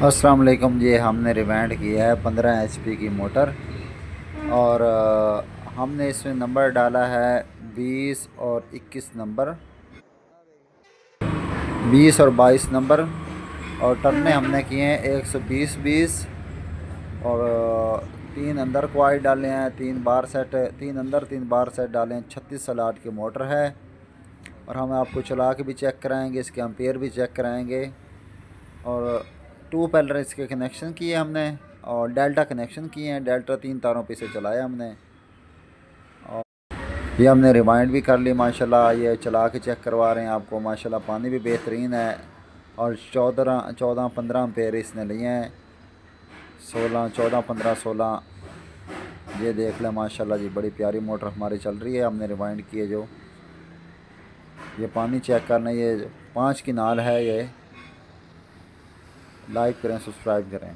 अस्सलाम वालेकुम जी। हमने रिवाइंड किया है 15 एचपी की मोटर और हमने इसमें नंबर डाला है 20 और 21 नंबर, 20 और 22 नंबर। और टर्ने हमने किए हैं 120-20 और तीन अंदर क्वाइट डाले हैं, तीन बार सेट, तीन अंदर तीन बार सेट डाले हैं। 36 सलाट की मोटर है और हम आपको चला के भी चेक कराएंगे, इसके एम्पेयर भी चेक कराएंगे। और टू पैलर इसके कनेक्शन किए हमने और डेल्टा कनेक्शन किए हैं। डेल्टा 3 तारों पे से चलाया हमने और ये हमने रिवाइंड भी कर ली माशाल्लाह। ये चला के चेक करवा रहे हैं आपको माशाल्लाह। पानी भी बेहतरीन है और 14-15 एम्पेयर इसने लिए हैं। 14-15-16 ये देख लें माशाल्लाह जी। बड़ी प्यारी मोटर हमारी चल रही है। हमने रिवाइंड किए जो ये पानी चेक करना, ये 5 की नाल है। ये लाइक करें, सब्सक्राइब करें।